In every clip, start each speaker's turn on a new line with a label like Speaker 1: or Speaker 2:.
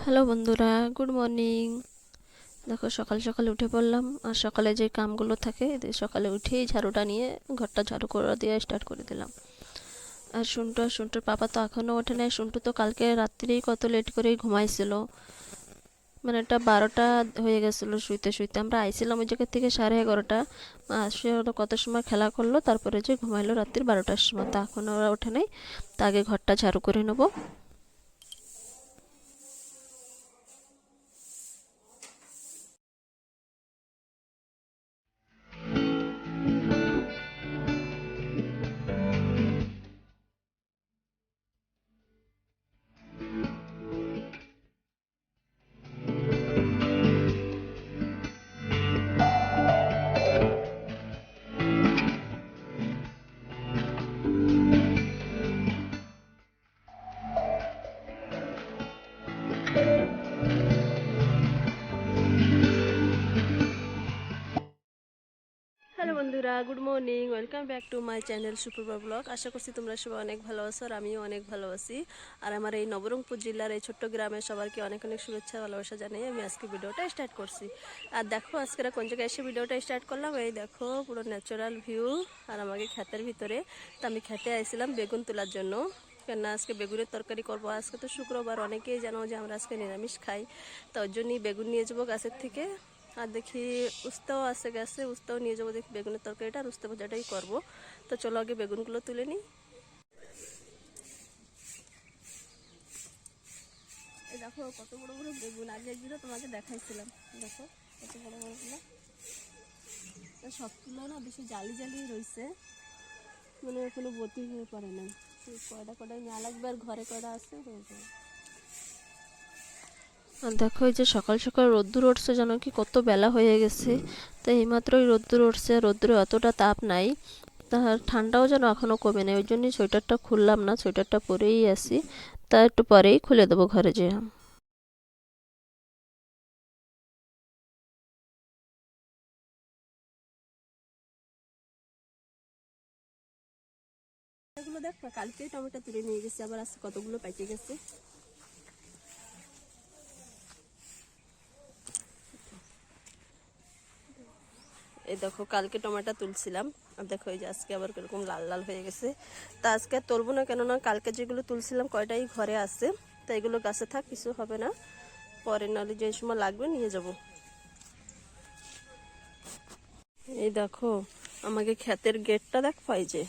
Speaker 1: Hello বন্ধুরা, good morning. দেখো সকাল সকাল উঠে পড়লাম। আর সকালে যে কামগুলো থাকে সকালে উঠেই ঝাড়ুটা নিয়ে ঘরটা ঝাড়ু করে দিয়ে স্টার্ট করে দিলাম। আর শুন্টুর পাপা তো এখনও ওঠে নাই। শুন্টু তো কালকে রাত্রিরেই কত লেট করেই ঘুমাইছিল, মানে এটা 12টা হয়ে গেছিলো শুইতে শুইতে। আমরা আইছিলাম ওই জায়গা থেকে 11:30। আসে ওরা কত সময় খেলা করলো, তারপরে যে ঘুমাইলো রাত্রি 12টার সময়। তা এখন ওরা ওঠে নাই, তা আগে ঘরটা ঝাড়ু করে নেবো। হ্যালো বন্ধুরা, good morning. Welcome back to my channel Suprabha blog. আশা করছি তোমরা সবাই অনেক ভালো আছো, আর আমিও অনেক ভালো আছি। আর আমার এই নবরঙ্গপুর জেলার এই ছোট্ট গ্রামের সবাইকে অনেক অনেক শুভেচ্ছা ভালোবাসা জানিয়ে আমি আজকে ভিডিওটা স্টার্ট করছি। আর দেখো আজকে কোন জায়গায় এসে ভিডিওটা স্টার্ট করলাম। এই দেখো পুরো ন্যাচারাল ভিউ আর আমাকে ক্ষেতের ভিতরে। তো আমি খেতে আইছিলাম বেগুন তোলার জন্য, কেননা আজকে বেগুনের তরকারি করবো। আজকে তো শুক্রবার, অনেকেই জানো যে আমরা আজকে নিরামিষ খাই। তো ওর জন্যই বেগুন নিয়ে যাবো গাছের থেকে। আর দেখি উস্তাও আছে গাছে, উস্তাও নিয়ে যাবো। দেখি বেগুনের তরকারিটা আর উস্তা ভাজাটাই করবো। তো চলো আগে বেগুনগুলো তুলে নিই। এই দেখো কত বড় বড় বেগুন, আগে একদিনও তোমাকে দেখাইছিলাম। দেখো কত বড় বড়গুলো। সবগুলো না বেশি জালি জালি রয়েছে, মানে এখনো বতি হয়ে পড়ে নাই। কয়টা কয়টাই নেওয়া লাগবে, আর ঘরে কয়টা আছে হয়ে যাবে। আর দেখো এই যে সকাল সকাল রোদ্দুর উঠছে, জানো কি কত বেলা হয়ে গেছে। তো এইমাত্রই রোদ্দুর উঠছে, রোদ্দুরে অতটা তাপ নাই। তার ঠান্ডাও যেন এখনও কমে নেই। ওই জন্যই সোয়েটারটা খুললাম না, সোয়েটারটা পরেই আসি। তা একটু পরেই খুলে দেবো ঘরে যেয়ে। এগুলো দেখ না, কালকেই টমেটো তুলে নিয়ে গেছে, আবার আজকে কতগুলো পাইকে গেছে। এই দেখো কালকে টমেটো তুলছিলাম, আর দেখো এই যে আজকে আবার কিরকম লাল লাল হয়ে গেছে। তা আজকে আর তুলবো না, কেননা কালকে যেগুলো তুলছিলাম কয়টাই ঘরে আছে। তো এগুলো গাছে থাক, কিছু হবে না, পরে নাহলে যে সময় লাগবে নিয়ে যাব। এই দেখো আমাকে ক্ষেতের গেটটা দেখ পাই যে,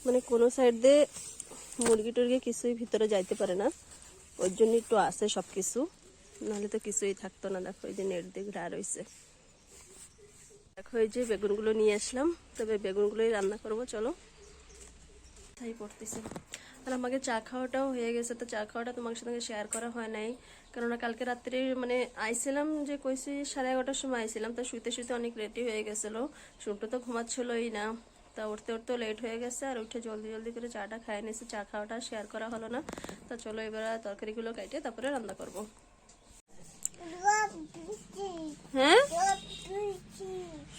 Speaker 1: মানে কোনো সাইড দিয়ে মুরগি টুরগি কিছুই ভিতরে যাইতে পারে না। ওর জন্য একটু আছে সব কিছু, নাহলে তো কিছুই থাকতো না। দেখো এই যে নেট দিয়ে ঘেরা রয়েছে। দেখো এই যে বেগুনগুলো নিয়ে আসলাম, তবে বেগুনগুলোই রান্না করব। চলো তাই পড়তেছি। আর আমাকে চা খাওয়াটাও হয়ে গেছে। তো চা খাওয়াটা তোমার সঙ্গে শেয়ার করা হয় নাই, কেননা কালকে রাত্রে মানে আইছিলাম যে কইছি 11:30টার সময় আইছিলাম। তো শুইতে শুইতে অনেক লেটই হয়ে গেছিলো। শুনতে তো ঘুমাচ্ছিলই না। তা উঠতে উঠতেও লেট হয়ে গেছে, আর উঠে জলদি জলদি করে চাটা খাই নিয়েছি। চা খাওয়াটা শেয়ার করা হলো না। তো চলো এবার তরকারিগুলো কাটে তারপরে রান্না করব। হ্যাঁ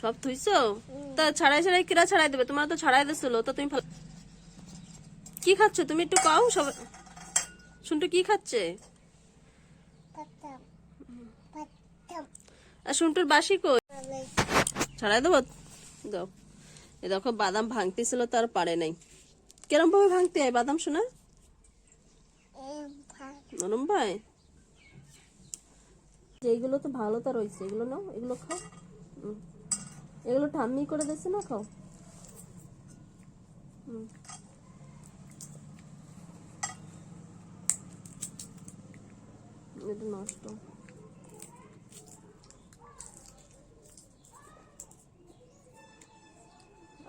Speaker 1: সব থুইছো? তা ছাড়াই ছাড়াই কিরা ছাড়াই দেবে? তোমার তো ছাড়াই দিছিল। তো তুমি কি খাচ্ছ তুমি একটু কাও সব। শুনটু কি খাচ্ছে? আর শুনটুর বাসি কই? ছাড়াই দেবো, দাও। এ দেখো বাদাম ভাঙতেছিল, তার পারে নাই। কেরম ভাবে ভাঙতে হয় বাদাম শোনা? নরম ভাই, এইগুলো তো ভালো তো রয়েছে, এগুলো নাও, এগুলো খাও। এগুলো ঠাম্মি করে দিচ্ছে না, খাও। এটা নষ্ট।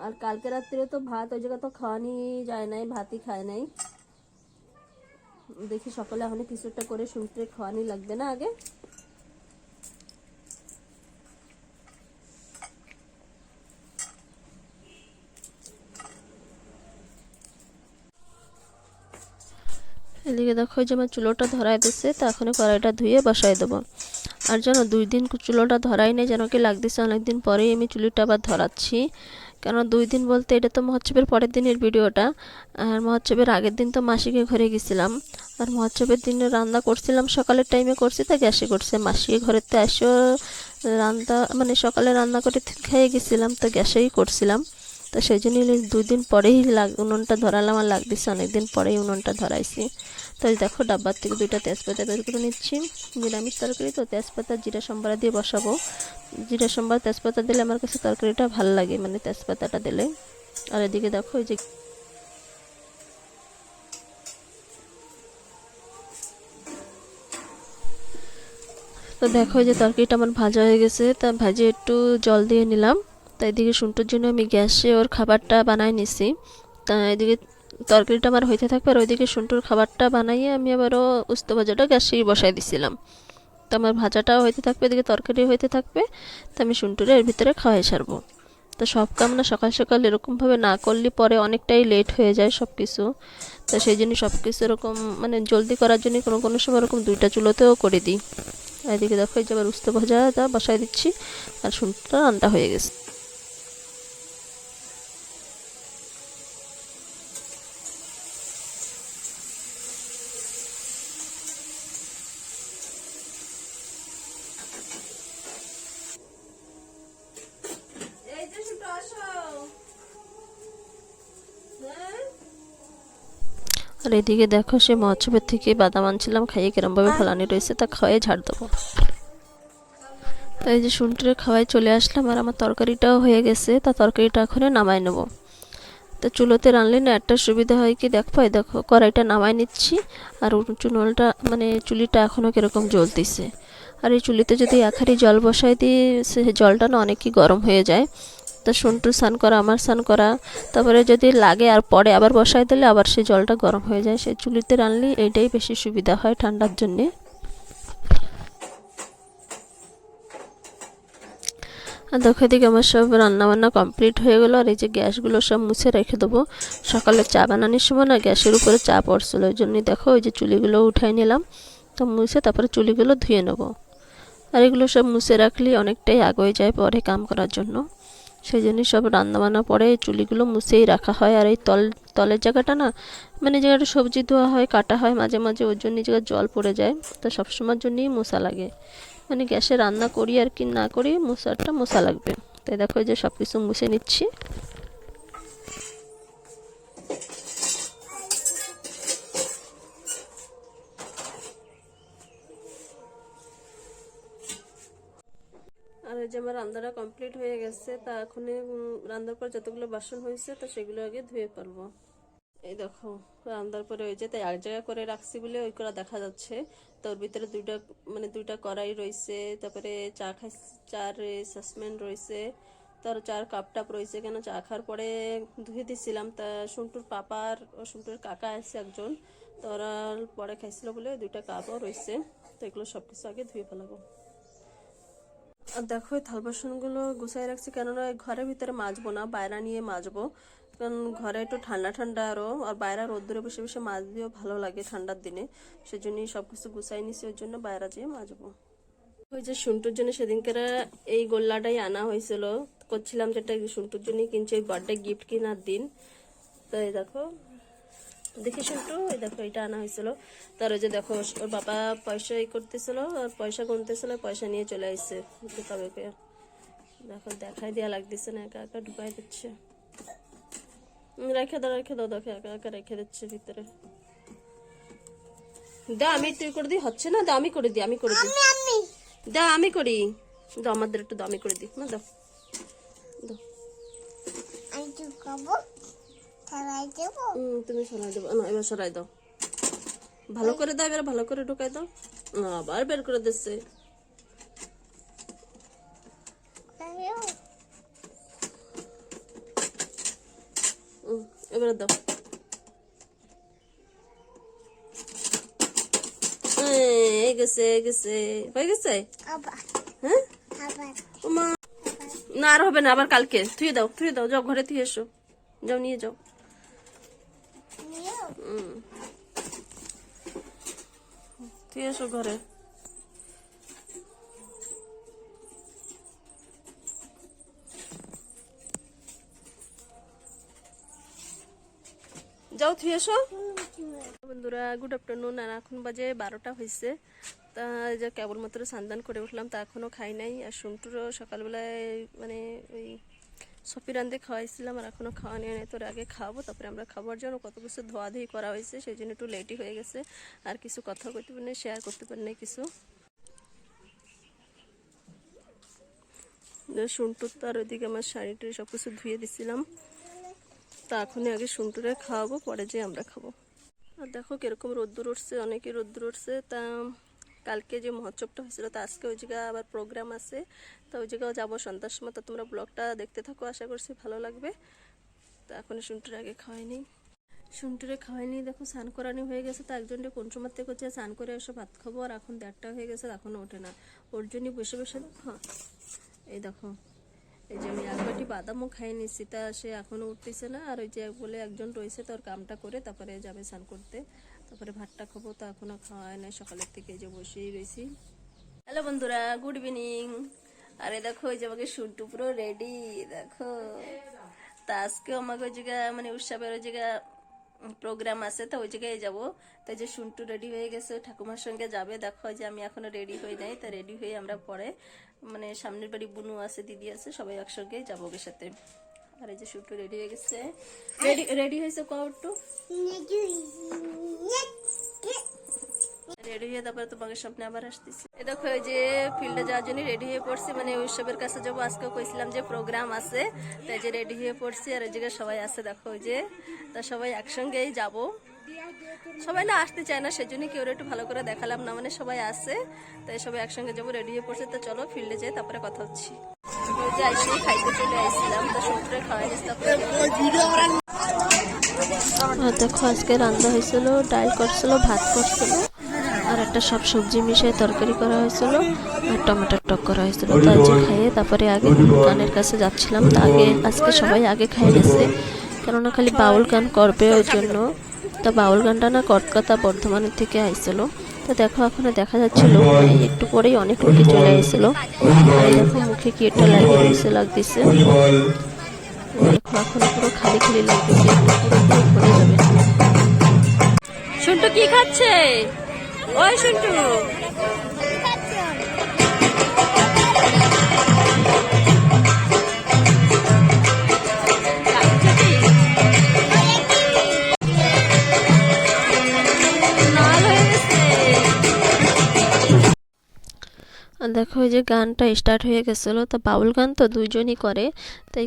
Speaker 1: আর কালকে রাত্রে তো ভাত ওই জায়গা তো খাওয়ানি যায় নাই, ভাতই খায় নাই। দেখি সকালে এখন কিছু একটা করে শুনতে খাওয়ানি লাগবে না আগে। এদিকে দেখো যে আমার চুলোটা ধরাই দিচ্ছে, তো এখন কড়াইটা ধুয়ে বসাই দেবো। আর যেন 2 দিন চুলোটা ধরাই নেই, যেন কি লাগতেছে অনেকদিন পরেই আমি চুলিটা আবার ধরাচ্ছি। কারণ 2 দিন বলতে এটা তো মহোৎসবের পরের দিনের ভিডিওটা, আর মহোৎসবের আগের দিন তো মাসিকে ঘরে গেছিলাম। আর মহোৎসবের দিনে রান্না করছিলাম, সকালের টাইমে করছি, তা গ্যাসে করছে। মাসিকে ঘরেতে আসেও রান্না মানে সকালে রান্না করে খেয়ে গেছিলাম, তো গ্যাসেই করছিলাম। তো সেই জন্য 2 দিন পরেই উনুনটা ধরালাম, আর লাগতেছে অনেকদিন পরেই উনুনটা ধরাইছি। তো দেখো ডাব্বার থেকে 2টা তেজপাতা বের করে নিচ্ছি। নিরামিষ তরকারি তো তেজপাতা জিরা সম্বরা দিয়ে বসাবো। জিরা সম্বরা তেজপাতা দিলে আমার কাছে তরকারিটা ভালো লাগে, মানে তেজপাতাটা দিলে। আর এদিকে দেখো এই যে তো দেখো যে তরকারিটা আমার ভাজা হয়ে গেছে, তা ভাজে একটু জল দিয়ে নিলাম। তাই এদিকে শুন্টুর জন্য আমি গ্যাসে ওর খাবারটা বানাই নিছি। তা এদিকে তরকারিটা আমার হইতে থাকবে, আর ওইদিকে শুন্টুর খাবারটা বানাইয়ে আমি আবারও উস্তো ভাজাটা গ্যাসেই বসাই দিছিলাম। তো আমার ভাজাটাও হইতে থাকবে, এদিকে তরকারিও হইতে থাকবে। তো আমি শুন্টুরে এর ভিতরে খাওয়াই ছাড়বো। তো সব কাম না সকাল সকাল এরকমভাবে না করলে পরে অনেকটাই লেট হয়ে যায় সব কিছু। তো সেই জন্য সব কিছু এরকম মানে জলদি করার জন্য কোনো কোনো সময় এরকম 2টা চুলোতেও করে দিই। এদিকে দেখো এই যে আবার উস্তো ভাজাটা বসাই দিচ্ছি, আর শুনটা রান্না হয়ে গেছে। আর এদিকে দেখো সে মহোৎসবের থেকে বাদাম আনছিলাম, খাইয়ে কিরমভাবে ফলানি রয়েছে, তা খাওয়াই ঝাড় দেবো। তো এই যে শুনটুরে খাওয়াই চলে আসলাম, আর আমার তরকারিটাও হয়ে গেছে। তা তরকারিটা এখন নামাই নেব। তো চুলোতে রানলে না একটা সুবিধা হয় কি দেখো, দেখো কড়াইটা নামাই নিচ্ছি, আর চুনলটা মানে চুলিটা এখনও কীরকম জ্বলতেছে। আর এই চুলিতে যদি একারি জল বসাই দিই, সে জলটা না অনেকই গরম হয়ে যায়। তা শুন্টুর স্নান করা, আমার স্নান করা, তারপরে যদি লাগে আর পরে আবার বসাই দিলে আবার সেই জলটা গরম হয়ে যায়। সেই চুলিতে রানলে এইটাই বেশি সুবিধা হয় ঠান্ডার জন্যে। আর দেখো এদিকে আমার সব রান্নাবান্না কমপ্লিট হয়ে গেলো। আর এই যে গ্যাসগুলো সব মুছে রেখে দেবো। সকালে চা বানানোর সময় না গ্যাসের উপরে চা পড়ছিল, ওই জন্যই দেখো ওই যে চুলিগুলো উঠাই নিলাম। তো মুছে তারপরে চুলিগুলো ধুয়ে নেব। আর এগুলো সব মুছে রাখলে অনেকটাই আগে যায় পরে কাম করার জন্য। সেই জন্যই সব রান্নাবান্না পরে এই চুলিগুলো মুছেই রাখা হয়। আর এই তলের জায়গাটা না মানে জায়গাটা সবজি ধোয়া হয়, কাটা হয় মাঝে মাঝে, ওর জন্য জায়গায় জল পড়ে যায়। তো সবসময়ের জন্যই মশা লাগে, মানে গ্যাসে রান্না করি আর কি না করি মশাটা মশা লাগবে। তাই দেখো যে সব কিছু মুছে নিচ্ছি। আর এই যে আমার রান্নাটা কমপ্লিট হয়ে গেছে। তা এখন রান্নার পর যতগুলো বাসন হয়েছে তো সেগুলো আগে ধুয়ে ফেলবো। এই দেখো রান্নার পরে ওই যে তাই এক জায়গায় করে রাখছি বলে ওই করা দেখা যাচ্ছে। তো ওর ভিতরে 2টা কড়াই রয়েছে, তারপরে চার সসপ্যান রয়েছে, তার 4 কাপ রয়েছে। কেন চা খাওয়ার পরে ধুয়ে দিছিলাম। তা সন্টুর পাপার ও সন্টুর কাকা আছে একজন, তো ওরা পরে খাইছিল বলে 2টা কাপও রয়েছে। তো এগুলো সব কিছু আগে ধুয়ে ফেলাবো। আর দেখো এই থাল বাসনগুলো গুছাই রাখছি, কেননা ঘরের ভিতরে মাজবো না, বাইরে নিয়ে মাজবো। কারণ ঘরে একটু ঠান্ডা ঠান্ডা আরও, আর বাইরে রোদ্দুরে বসে বসে মাজতেও ভালো লাগে ঠান্ডার দিনে। সেজন্যই সব কিছু গুছাই নিছি, ওই জন্য বাইরে যেয়ে মাজবো। ওই যে শুন্টুর জন্য সেদিনকার এই গোল্লাটাই আনা হয়েছিল, করছিলাম যেটা শুন্টুর জন্যই কিনছি ওই বার্থডে গিফট কেনার দিন। তো এই দেখো দেখি শুন্টু, এই দেখো এটা আনা হয়েছিল। তার ওই যে দেখো ওর বাবা পয়সা করতেছিল, আর পয়সা গুনতেছিল, পয়সা নিয়ে চলে আসছে। তবে দেখো দেখাই দেওয়া লাগতেছে না, একা একা ঢুকাই দিচ্ছে। রেখে দাও দেখো একা একা রেখে দিচ্ছে ভিতরে। দা আমি তুই করে দিই, হচ্ছে না, দা আমি করে দিই, আমি করে দিই, দা আমি করি, দাও আমাদের একটু দামি করে দিই না, দাও দাও। তুমি সরাই দেবো না, এবার সরাই দাও, ভালো করে দাও, এবার ভালো করে ঢুকাই দাও। আবার বের করে দিচ্ছে। এবারে দাও। হয়ে গেছে। হ্যাঁ না আর হবে না, আবার কালকে থুয়ে দাও, যাও ঘরে থুয়ে এসো, যাও নিয়ে যাও। থুয়ে এসো ঘরে। থুয়ে এসো। বন্ধুরা গুড আফটারনুন। আর এখন বাজে 12টা হয়েছে। তা যে কেবলমাত্র স্নান করে উঠলাম, তা এখনও খাই নাই। আর শুনটুরও সকালবেলায় মানে ওই সফি রান্ধে খাওয়াইছিলাম, আর এখনও খাওয়া নিয়ে নেই। তোর আগে খাওয়াবো, তারপরে আমরা খাবার জন্য কত কিছু ধোয়াধুয়ি করা হয়েছে, সেই জন্য একটু লেটই হয়ে গেছে। আর কিছু কথা করতে পারি না, শেয়ার করতে পারি না কিছু। শুনটুর তো আর ওইদিকে আমার শাড়িটা সব কিছু ধুয়ে দিছিলাম। তা এখনই আগে শুনটুরে খাওয়াবো, পরে যে আমরা খাবো। আর দেখো কিরকম রোদ্দুর উঠছে, অনেকই রোদ্দুর উঠছে। তা কালকে যে মহোৎসবটা হয়েছিল, তা আজকে ওই জায়গায় আবার প্রোগ্রাম আছে, তো ওই জায়গাও যাবো সন্ধ্যার সময়। তো তোমরা ব্লগটা দেখতে থাকো, আশা করছি ভালো লাগবে। তো এখন শুনটুরে আগে খাওয়াইনি, শুনটুরে খাওয়াইনি। দেখো স্নান করানি হয়ে গেছে। তো একজনকে কোন সময় থেকে হচ্ছে স্নান করে এসে ভাত খাবো, আর এখন 1:30 হয়ে গেছে, এখনও ওঠে না। ওর জন্যই বসে বসে হ্যাঁ এই দেখো, এই যে আমি এক বাটি বাদামও খাই নিচ্ছি, তা সে এখনও উঠতেছে না। আর ওই যে বলে একজন রয়েছে, তোর কামটা করে তারপরে যাবে স্নান করতে, তারপরে ভাতটা খাবো। তো এখনও খাওয়াই নাই, সকালের থেকে যে বসেই রয়েছি। হ্যালো বন্ধুরা, গুড ইভিনিং। আরে দেখো ওই যে আমাকে শুটু পুরো রেডি দেখো। তা আজকেও আমাকে ওই জায়গা মানে উৎসবের ওই জায়গা প্রোগ্রাম আছে, তো ওই জায়গায় যাবো। তাই যে শুনটু রেডি হয়ে গেছে, ঠাকুমার সঙ্গে যাবে। দেখো যে আমি এখনো রেডি হই নাই, তা রেডি হয়ে আমরা পরে মানে সামনের বাড়ি বুনু আছে, দিদি আছে, সবাই একসঙ্গে যাবো ওর সাথে। আর এই যে শুটু রেডি হয়ে গেছে। রেডি হয়েছে কটু, রেডি হয়ে তারপরে তোমাকে সামনে আবার আসতেছি। এই দেখো এই যে ফিল্ডে যাওয়ার জন্য রেডি হয়ে পড়ছি, মানে উৎসবের কাছে যাবো। আজকেও কইছিলাম যে প্রোগ্রাম আছে, তাই যে রেডি হয়ে পড়ছি। আর ওই জায়গায় সবাই আছে, দেখো ওই যে, তা সবাই একসঙ্গেই যাবো। সবাই না আসতে চায় না, সেজন্য কেউ একটু ভালো করে দেখালাম না, মানে সবাই আছে, তাই সবাই একসঙ্গে যাবো। রেডি হয়ে পড়ছে, তো চলো ফিল্ডে যাই, তারপরে কথা হচ্ছি। যে আইসি খাইতে চলে আসছিলাম, তো সূত্রে খাওয়াই গেছে। দেখো আজকে রান্না হয়েছিল, ডাল করছিল, ভাত করছিল, আর একটা সব সবজি মিশিয়ে তরকারি করা হয়েছিল, আর টমেটোর টক করা হয়েছিল। তাই যে খাইয়ে তারপরে আগে গানের কাছে যাচ্ছিলাম। তা আগে আজকে সবাই আগে খাই গেছে, কেননা খালি বাউল গান করবে ওই জন্য। তা বাউল গানটা না কলকাতা বর্ধমানের থেকে আইছিল। তো দেখো এখনো দেখা যাচ্ছিল, একটু পরেই অনেক লোকে চলে আসছিল। আর দেখো মুখে কি একটা লাগিয়ে দিয়েছে, লাগতেছে। দেখো এখনো পুরো খালি খালি লাগতেছে, পুরো ভরে যাবে। শুনটু কি খাচ্ছে? ওই শুনটু দেখো এই যে গানটা স্টার্ট হয়ে গেছিলো। তো বাউল গান তো দুইজনই করে, তাই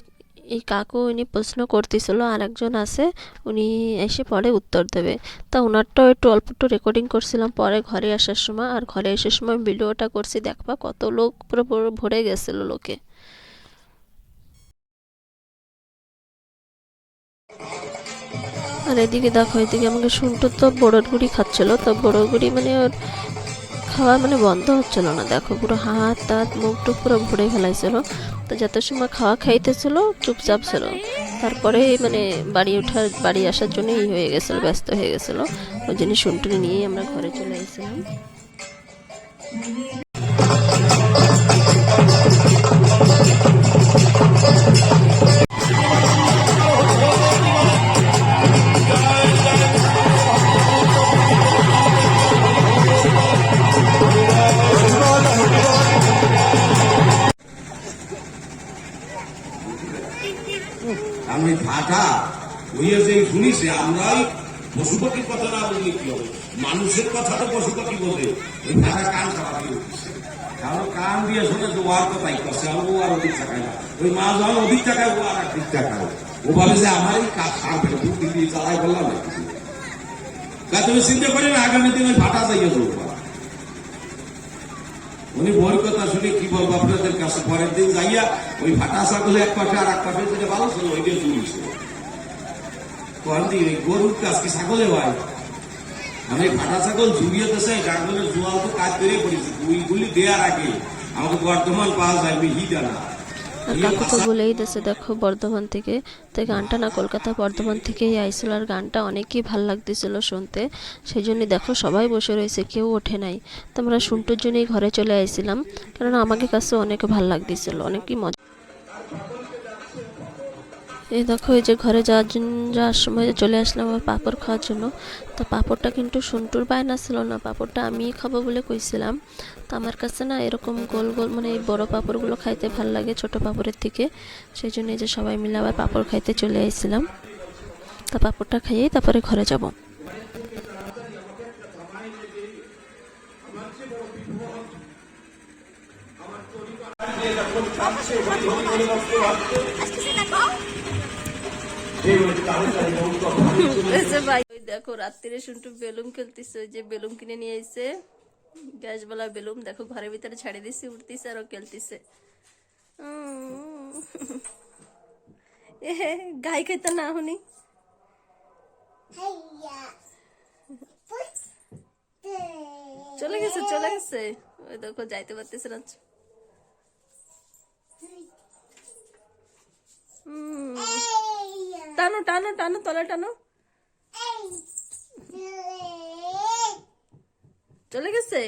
Speaker 1: এই কাকু উনি প্রশ্ন করতেছিল, আর একজন আছে উনি এসে পরে উত্তর দেবে। তা ওনারটাও একটু অল্প একটু রেকর্ডিং করছিলাম পরে ঘরে আসার সময়। আর ঘরে আসার সময় ভিডিওটা করছি, দেখবা কত লোক পুরো ভরে গেছিলো লোকে। আর এদিকে দেখো, এদিকে আমাকে শুনতো তো বড়োর গুড়ি খাচ্ছিল। তো বড়োর গুড়ি মানে ওর খাওয়া মানে বন্ধ হচ্ছিল না। দেখো পুরো হাত টাত মুখ টুক পুরো ভরে ফেলাইছিল। তো যত সময় খাওয়া খাইতেছিল চুপচাপ ছিল, তারপরে মানে বাড়ি আসার জন্য হয়ে গেছিল, ব্যস্ত হয়ে গেছিল। ওই জন্য শুনটুনি নিয়ে আমরা ঘরে চলে এসেছিলাম।
Speaker 2: আমি ফাটা হইয়া যে শুনিছে, আমরাই পশু পাখির কথা না বললে কি হবে, মানুষের কথা তো পশু পাখি বলে। ওই ফাটা কান খারাপ হয়ে উঠছে, কারণ কান দিয়ে শোনে তো ওয়ার কথাই করছে, ও আর অধিক টাকায় না। ওই মা যখন অধিক টাকায়, ও আর ঠিক টাকায়। ও ভাবে যে আমারই কাজ খাবে, বুদ্ধি দিয়ে চালাই করলাম না কিছু। তুমি চিন্তা করি না, আগামী দিন ওই ফাটা যাইয়া যাবো। উনি বই কথা শুনে কি বলবো আপনাদের কাছে, পরের দিন যাইয়া ওই ফাটা ছাগলে এক পাশে আর এক পাশে যেটা ভালো ছিল ওইটা জুড়িয়েছিল। ওই গরুর কাজ কি ছাগলে হয়? আমি ফাটা ছাগল ঝুড়িয়ে দেশে গাঙ্গলের জোয়াল তো কাজ করে পড়েছি, ওইগুলি দেওয়ার আগে আমাকে বর্তমান পাওয়া যায় হিটা না।
Speaker 1: কাকু তো বলেই দিয়েছে দেখো বর্ধমান থেকে, তো গানটা না কলকাতা বর্ধমান থেকেই আইছিল। আর গানটা অনেকই ভাল লাগতেছিল শুনতে, সেই জন্য দেখো সবাই বসে রয়েছে, কেউ ওঠে নাই। তো আমরা শুনটুর জন্যই ঘরে চলে আইছিলাম, কারণ আমাকে কাছে অনেক ভাল লাগতেছিল, অনেকই মজা। এই দেখো, এই যে ঘরে যাওয়ার সময় চলে আসলাম আমার পাঁপড় খাওয়ার জন্য। তো পাঁপড়টা কিন্তু সন্টুর বায়না ছিল না, পাঁপড়টা আমিই খাবো বলে কইছিলাম। তো আমার কাছে না এরকম গোল গোল মানে এই বড় পাঁপড়গুলো খাইতে ভাল লাগে ছোট পাঁপড়ের থেকে, সেই জন্য এই যে সবাই মিলে আবার পাঁপড় খাইতে চলে আইছিলাম। তা পাঁপড়টা খাইয়েই তারপরে ঘরে যাব। ওই দেখো রাত্রিরে শুনটু বেলুন খেলতেছে, ওই যে বেলুন কিনে নিয়ে আইছে, গ্যাসওয়ালা বেলুন। দেখো ঘরের ভিতরে ছাড়িয়ে দিছি, উঠতেছে আর ও খেলতেছে। গাই খাইতে না হনি, চলে গেছে চলে গেছে। ওই দেখো যাইতে পারতেছে না। টানো টানো টানো, তলা টানো। চলে গেছে।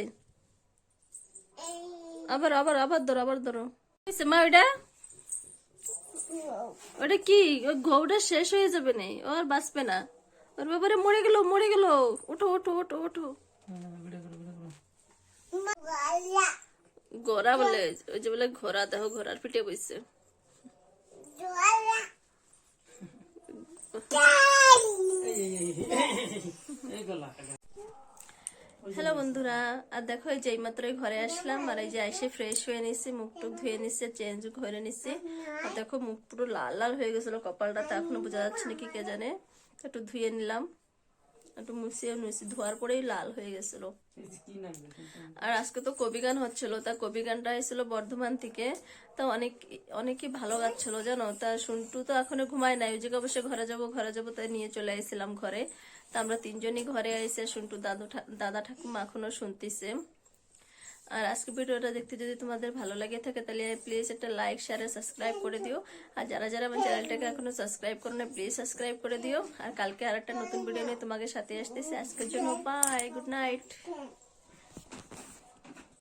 Speaker 1: আবার আবার আবার ধরো, আবার ধরো। মা ওইটা ওটা কি? ওই ঘউটা শেষ হয়ে যাবে না, ও আর বাঁচবে না। ওর ব্যাপারে মরে গেল মরে গেল। ওঠো ওঠো ওঠো ওঠো। ঘোড়া বলে, ওই যে বলে ঘোড়া, দেখো ঘোড়ার পিঠে বসছে। হ্যালো বন্ধুরা, আর দেখো এই যে মাত্রই ঘরে আসলাম, আর এই যে এসে ফ্রেশ হয়ে নিছি, মুখ টুক ধুয়ে নিচ্ছে, চেঞ্জ করে নিছি। আর দেখো মুখ পুরো লাল লাল হয়ে গেছিল, কপালটা তো এখনো বোঝা যাচ্ছে নাকি কে জানে। একটু ধুয়ে নিলাম, একটু মুছিয়ে নিয়েছি, ধোয়ার পরেই লাল হয়ে গেছিল। আর আজকে তো কবি গান হচ্ছিল, তা কবি গানটা এসেছিল বর্ধমান থেকে। তা অনেকই ভালো গাচ্ছিল জানো। তা শুনটু তো এখনো ঘুমায় নাই, ওই জায়গায় বসে ঘরে যাবো তাই নিয়ে চলে আসছিলাম ঘরে। তা আমরা তিনজনই ঘরে এসে শুনটু দাদা ঠাকুমা এখনো শুনতেছে। আর আজকে ভিডিওটা দেখতে যদি তোমাদের ভালো লাগে থাকে তাহলে প্লিজ একটা লাইক শেয়ার সাবস্ক্রাইব করে দিও। আর যারা যারা আমার চ্যানেলটাকে এখনো সাবস্ক্রাইব করো না প্লিজ সাবস্ক্রাইব করে দিও। আর কালকে আর একটা নতুন ভিডিও নিয়ে তোমাদের সাথে আসতেছি। আজকের জন্য বাই, গুড নাইট।